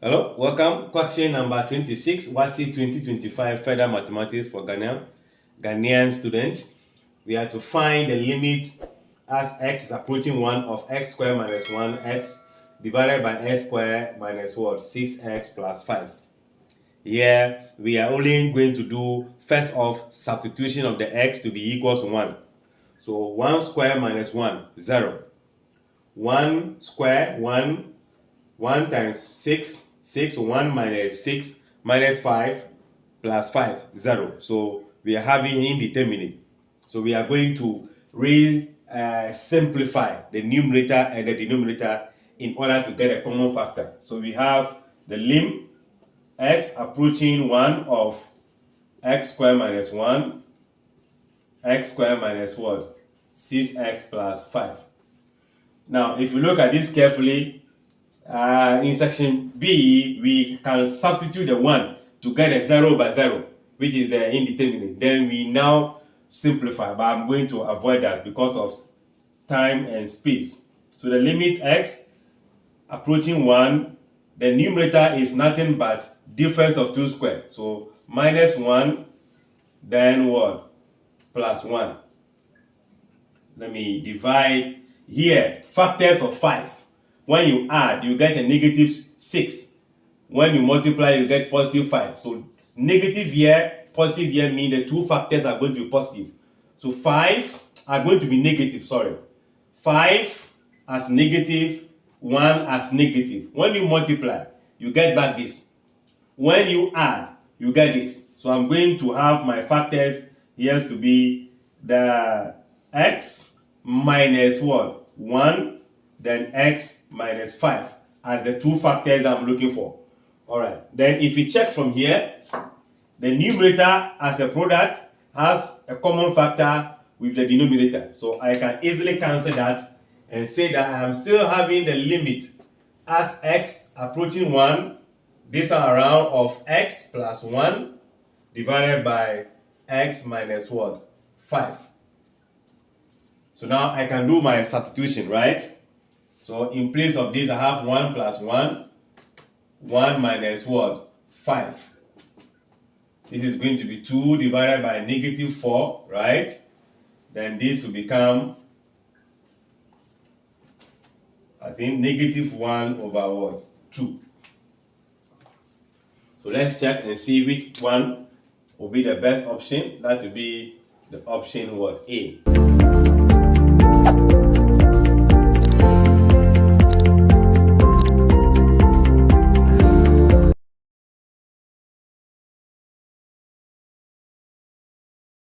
Hello, welcome. Question number 26, WASSCE 2025 Further Mathematics for Ghanaian students. We are to find the limit as x is approaching 1 of x squared minus 1x divided by x squared minus what? 6x plus 5. Here, we are only going to do first off substitution of the x to be equals to 1. So 1 squared minus 1, 0. 1 squared, 1. 1 times 6, 6, 1 minus 6 minus 5 plus 5, 0. So we are having indeterminate. So we are going to simplify the numerator and the denominator in order to get a common factor. So we have the lim x approaching 1 of x squared minus 1, x squared minus what? 6x plus 5. Now, if you look at this carefully, in section B, we can substitute the 1 to get a 0 over 0, which is the indeterminate. Then we now simplify, but I'm going to avoid that because of time and space. So the limit x approaching 1, the numerator is nothing but difference of 2 squared. So minus 1, then what? Plus 1. Let me divide here, factors of 5. When you add, you get a negative 6. When you multiply, you get positive 5. So negative here, positive here mean the two factors are going to be positive. So 5 are going to be negative, 5 as negative, 1 as negative. When you multiply, you get back this. When you add, you get this. So I'm going to have my factors here to be the x minus what? 1. Then x minus 5 as the two factors I'm looking for. Alright, then if you check from here, the numerator as a product has a common factor with the denominator. So I can easily cancel that and say that I am still having the limit as x approaching 1, this time around, of x plus 1 divided by x minus what? 5. So now I can do my substitution, right? So in place of this, I have 1 plus 1, 1 minus what? 5. This is going to be 2 divided by negative 4, right? Then this will become, I think, negative 1 over what? 2. So let's check and see which one will be the best option. That will be the option what? A.